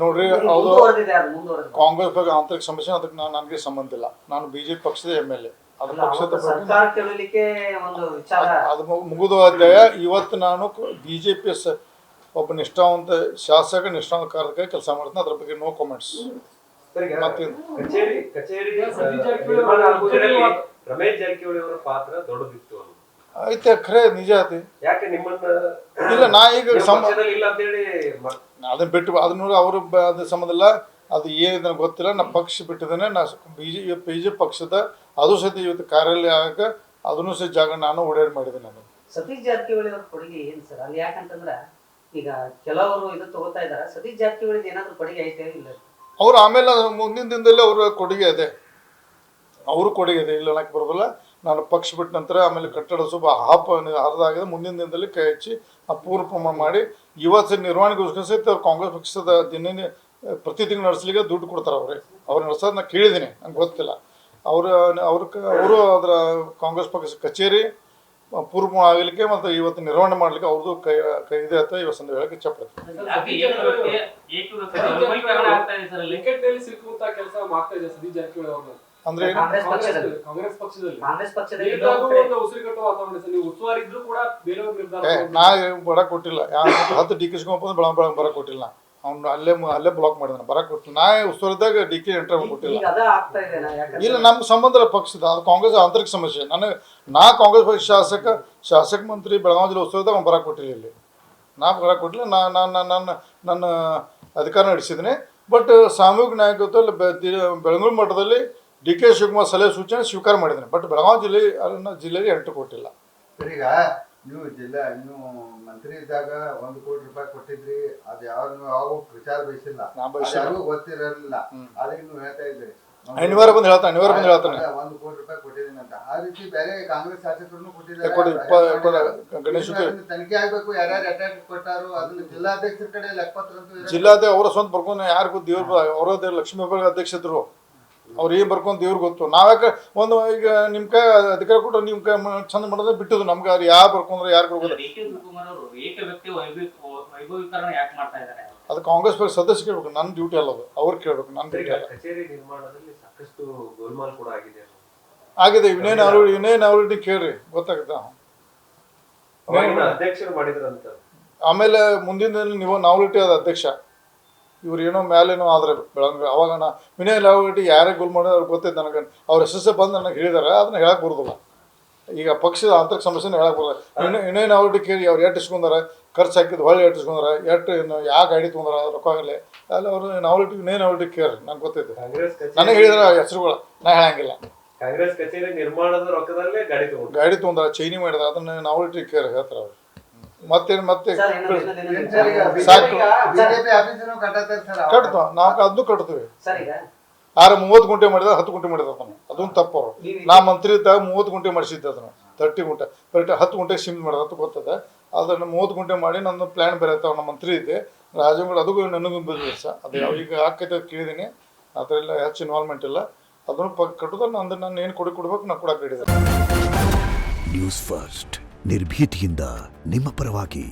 ನೋಡ್ರಿ, ಅದು ಕಾಂಗ್ರೆಸ್ ಬಗ್ಗೆ ಆಂತರಿಕ ಸಮಸ್ಯೆ, ಅದಕ್ಕೆ ನನಗೆ ಸಂಬಂಧ ಇಲ್ಲ. ನಾನು ಬಿಜೆಪಿ ಪಕ್ಷದ MLA. ಅದು ಪಕ್ಷದ ಅದು ಮುಗಿದ ಅಧ್ಯಾಯ. ಇವತ್ತು ನಾನು ಬಿಜೆಪಿ ಒಬ್ಬ ನಿಷ್ಠಾವಂತ ಶಾಸಕ, ನಿಷ್ಠಾವಂತ ಕಾರ್ಯಕ್ಕೆ ಕೆಲಸ ಮಾಡ್ತೀನಿ. ಅದ್ರ ಬಗ್ಗೆ ನೋ ಕಾಮೆಂಟ್ಸ್. ರಮೇಶ್ ಜಾರಕಿಹೊಳಿ ಅವರ ಪಾತ್ರ ದೊಡ್ಡದಿತ್ತು ಐತೆ, ಖರೆ ನಿಜ ಐತಿ. ಯಾಕೆ ನಿಮ್ಮನ್ನ ಇಲ್ಲ, ನಾ ಈಗ ಇಲ್ಲ ಅಂತ ಹೇಳಿ ಅದನ್ನ ಬಿಟ್ಟು ಅದನ್ನ ಅವ್ರ ಅದ್ರ ಸಂಬಂಧ ಇಲ್ಲ. ಅದು ಏನು ಗೊತ್ತಿಲ್ಲ. ನಾ ಪಕ್ಷ ಬಿಟ್ಟಿದ್ದೇನೆ. ನಾ ಬಿಜೆಪಿ ಪಕ್ಷದ ಅದು ಸಹಿತ ಇವತ್ತು ಕಾರ್ಯಾಲಯ ಆಗ ಅದನ್ನು ಸಹಿತ ಜಾಗ ನಾನು ಓಡಾಡಿ ಮಾಡಿದ್ದೇನೆ. ನಾನು ಸತೀಶ್ ಜಾರಕಿಹೊಳಿ ಅವ್ರ ಕೊಡುಗೆ ಏನ್ ಸರ್ ಅಲ್ಲಿ? ಯಾಕಂತಂದ್ರ ಈಗ ಕೆಲವರು ಇದು ತಗೋತಾ ಇದಾರೆ. ಸತೀಶ್ ಜಾರಕಿಹೊಳಿ ಏನಾದ್ರು ಕೊಡುಗೆ ಐತೆ ಇಲ್ಲ? ಅವ್ರು ಆಮೇಲೆ ಮುಂದಿನ ದಿನದಲ್ಲಿ ಅವ್ರ ಕೊಡುಗೆ ಇದೆ, ಅವರು ಕೊಡುಗೆ ಇದೆ, ಇಲ್ಲ ಅನ್ನಕ್ಕೆ ಬರೋದಿಲ್ಲ. ನಾನು ಪಕ್ಷ ಬಿಟ್ಟ ನಂತರ ಆಮೇಲೆ ಕಟ್ಟಡ ಸ್ವಲ್ಪ ಹರಿದಾಗಿದೆ. ಮುಂದಿನ ದಿನದಲ್ಲಿ ಕೈ ಹಚ್ಚಿ ಪೂರ್ವ ಪ್ರಮಾಣ ಮಾಡಿ ಇವತ್ತು ನಿರ್ವಹಣೆಗೋಸ್ಕರ ಸಹಿತ ಕಾಂಗ್ರೆಸ್ ಪಕ್ಷದ ದಿನ ಪ್ರತಿ ತಿಂಗಳು ನಡೆಸಲಿಕ್ಕೆ ದುಡ್ಡು ಕೊಡ್ತಾರೆ. ಅವ್ರು ನಡೆಸೋದು ನಾನು ಕೇಳಿದ್ದೀನಿ, ನಂಗೆ ಗೊತ್ತಿಲ್ಲ. ಅವರು ಅದರ ಕಾಂಗ್ರೆಸ್ ಪಕ್ಷ ಕಚೇರಿ ಪೂರ್ವ ಆಗಲಿಕ್ಕೆ ಮತ್ತು ಇವತ್ತು ನಿರ್ವಹಣೆ ಮಾಡಲಿಕ್ಕೆ ಅವ್ರದ್ದು ಕೈ ಇದೆ ಅಂತ ಇವತ್ತು ಹೇಳಕ್ಕೆ ಇಷ್ಟಪಡ್ತೀನಿ. ಅಂದ್ರೆ ನಾ ಬರಕ್ ಕೊಟ್ಟಿಲ್ಲ. 10 DK ಬೆಳಗ್ಗೆ ಬರಕ್ ಕೊಟ್ಟಿಲ್ಲ. ಅವ್ನು ಅಲ್ಲೇ ಬ್ಲಾಕ್ ಮಾಡಿದಾನೆ, ಬರಕ್ ಕೊಟ್ಟಿಲ್ಲ. ನಾ ಉಸ್ತುವಾರಿದ್ದಾಗ DK ಎಂಟ್ರಿ ಕೊಟ್ಟಿಲ್ಲ. ಇಲ್ಲ, ನಮ್ಮ ಸಂಬಂಧ ಪಕ್ಷದ ಅದು ಕಾಂಗ್ರೆಸ್ ಆಂತರಿಕ ಸಮಸ್ಯೆ. ನಾ ಕಾಂಗ್ರೆಸ್ ಪಕ್ಷ ಶಾಸಕ ಮಂತ್ರಿ ಬೆಳಗಾವಿ ಜಿಲ್ಲೆ ಉಸ್ತುವಾರಿದ್ದಾಗ ಅವ್ನು ಬರಕ್ ಕೊಟ್ಟಿಲ್ಲ. ಇಲ್ಲಿ ನಾ ಬರಕ್ ಕೊಟ್ಟಿಲ್ಲ. ನನ್ನ ಅಧಿಕಾರ ನಡೆಸಿದ್ದೀನಿ. ಬಟ್ ಸಾಮೂಹಿಕ ನಾಯಕತ್ವದಲ್ಲಿ ಬೆಳಗಾವಿ ಮಟ್ಟದಲ್ಲಿ DK ಶಿವಕುಮಾರ್ ಸಲಹೆ ಸೂಚನೆ ಸ್ವೀಕಾರ ಮಾಡಿದ್ದೇನೆ. ಬಟ್ ಬೆಳಗಾವಿ ಜಿಲ್ಲೆಗೆ ಎಂಟ್ರಿ ಕೊಟ್ಟಿಲ್ಲ. ಈಗ ನೀವು ನೀವು ಮಂತ್ರಿ ಇದ್ದಾಗ 1 ಕೋಟಿ ರೂಪಾಯಿ ಕೊಟ್ಟಿದ್ರಿ. ಅದು ಯಾವ ವಿಚಾರ ಬಯಸಿಲ್ಲ, ಗೊತ್ತಿರಲಿಲ್ಲ. ಅದಕ್ಕೆ ನೀವು ಹೇಳ್ತಾ ಇದ್ರಿ ಅನಿವಾರ್ಯ ಬಂದು ಹೇಳ್ತಾನೆ 1 ಕೋಟಿ ರೂಪಾಯಿ ಕೊಟ್ಟಿದ್ದೀನಿ ಅಂತ. ಆ ರೀತಿ ಬೇರೆ ಕಾಂಗ್ರೆಸ್ ಶಾಸಕರು ಕೊಟ್ಟಿದ್ದಾರೆ. ತನಿಖೆ ಆಗ್ಬೇಕು, ಯಾರ್ಯಾರು ಅಟ್ಯಾಕ್ ಕೊಟ್ಟಾರು ಅದನ್ನ ಜಿಲ್ಲಾಧ್ಯಕ್ಷರ ಕಡೆ ಲೆಕ್ಕಪತ್ರ ಜಿಲ್ಲಾಧ್ಯಕ್ಷ ಅವರ ಸ್ವಂತ ಬರ್ಕೊಂಡು ಯಾರಿಗೂ ದೇವ್ರ ಅವರದೇ ಲಕ್ಷ್ಮೀ ಅಧ್ಯಕ್ಷರು ಅವ್ರು ಏನು ಬರ್ಕೊಂಡು ದೇವ್ರಿಗೆ ಗೊತ್ತು. ನಾವ್ಯಾಕೆ ಒಂದು ಈಗ ನಿಮ್ಮ ಕೈ ಅಧಿಕಾರ ಕೊಟ್ಟು ನಿಮ್ಮ ಕೈ ಚಂದ ಮಾಡೋದೇ ಬಿಟ್ಟಿದ್ದು. ನಮ್ಗೆ ಅವ್ರು ಯಾರು ಬರ್ಕೊಂಡ್ರೆ ಯಾರು ಬರ್ಬೋದು. ಅದು ಕಾಂಗ್ರೆಸ್ ಪಕ್ಷ ಸದಸ್ಯ ಕೇಳ್ಬೇಕು, ನನ್ನ ಡ್ಯೂಟಿ ಅಲ್ಲ ಅದು. ಅವ್ರು ಕೇಳ್ಬೇಕು, ನನ್ನ ಡ್ಯೂಟಿ ಅಲ್ಲ. ಕಚೇರಿ ನಿರ್ಮಾಣದಲ್ಲಿ ಸಾಕಷ್ಟು ಗೋಲ್ಮಾಲ್ ಕೂಡ ಆಗಿದೆ. ಇನ್ನೇನು ಅವ್ರಿಗೆ ಕೇಳ್ರಿ, ಗೊತ್ತಾಗುತ್ತಾ. ಅಧ್ಯಕ್ಷರು ಮಾಡಿದ್ರಂತ. ಆಮೇಲೆ ಮುಂದಿನ ನೀವು ನಾವಲಿಟಿ ಅದ ಅಧ್ಯಕ್ಷ. ಇವ್ರು ಏನೋ ಮೇಲೇನೋ ಆದ್ರೆ ಬೆಳಗ್ಗೆ ಅವಾಗ ವಿನಯ್ ಲಾವಗಟ್ಟಿ ಯಾರೇ ಗೋಲ್ ಮಾಡೋದು ಅವ್ರಿಗೆ ಗೊತ್ತೈತೆ. ನನಗೆ ಅವ್ರ SSF ಬಂದು ನನಗೆ ಹೇಳಿದಾರೆ, ಅದನ್ನ ಹೇಳಕ್ಕೆ ಬರೋದಿಲ್ಲ. ಈಗ ಪಕ್ಷದ ಆಂತರಿಕ ಸಮಸ್ಯೆನ ಹೇಳಕ್ಕೆ ಬರೋಲ್ಲ. ವಿನಯ್ ಲಾವಗಟ್ಟಿ ಕೇಳಿ ಅವ್ರು ಎಷ್ಟು ಇಸ್ಕೊಂಡಾರ, ಖರ್ಚು ಹಾಕಿದ್ದು ಹೊಳ್ಳಿ ಎಷ್ಟು ಇಸ್ಕೊಂಡಾರ, ಯಾವ ಗಾಡಿ ತೊಗೊಂಡಾರ ರೊಕ್ಕಾಗಲಿ ಅಲ್ಲಿ ಅವರು ವಿನಯ್ ಲಾವಗಟ್ಟಿ ಕೇಳಿ ನಂಗೆ ಗೊತ್ತೈತೆ. ನನಗೆ ಹೇಳಿದಾರೆ ಹೆಸರುಗಳು, ನಾ ಹೇಳಂಗಿಲ್ಲ. ಕಾಂಗ್ರೆಸ್ ಕಚೇರಿ ನಿರ್ಮಾಣದ ರೊಕ್ಕದಲ್ಲೇ ಗಾಡಿ ತೊಗೊಂಡಾರ, ಚೈನಿ ಮಾಡಿದಾರೆ, ಅದನ್ನ ಲಾವಗಟ್ಟಿ ಕೇಳಿ ಹೇಳ್ತಾರೆ ಅವ್ರು. ಮತ್ತೆ ಕಟ್ತು, ನಾವು ಅದನ್ನು ಕಟ್ತೀವಿ. 30 ಗುಂಟೆ ಮಾಡಿದಾಗ 10 ಗುಂಟೆ ಮಾಡಿದ ಅದನ್ನು ತಪ್ಪು. ಅವರು ನಾ ಮಂತ್ರಿ ಇದ್ದಾಗ 30 ಗುಂಟೆ ಮಾಡಿಸಿದ್ದೆ. ಅದನ್ನು 30 ಗುಂಟೆ ಬಟ್ 10 ಗುಂಟೆ ಸಿಮ್ ಮಾಡಿದ ಅಂತ ಗೊತ್ತದೆ. ಅದನ್ನು 30 ಗುಂಟೆ ಮಾಡಿ ನನ್ನ ಪ್ಲ್ಯಾನ್ ಬೇರೆ ಇರ್ತಾವೆ. ನಮ್ಮ ಮಂತ್ರಿ ಇದ್ದೆ ರಾಜಂಗಡ, ಅದಕ್ಕೂ ನನಗೂ ಬಿಸ್ನೆಸ್ ಅದು ಈಗ ಆಕೈತೆ ಕೇಳಿದ್ದೀನಿ. ಅದರೆಲ್ಲ ಹೆಚ್ಚು ಇನ್ವಾಲ್ವ್ಮೆಂಟ್ ಇಲ್ಲ. ಅದನ್ನು ಕಟ್ಟೋದ ನಾನು ಏನು ಕೊಡ್ಬೇಕು ನಾನು ಕೊಡಕ್ಕೆ ಹೇಳಿದ್ದೇನೆ. ನ್ಯೂಸ್ ಫಸ್ಟ್ ನಿರ್ಭೀತಿಯಿಂದ ನಿಮ್ಮ ಪರವಾಗಿ.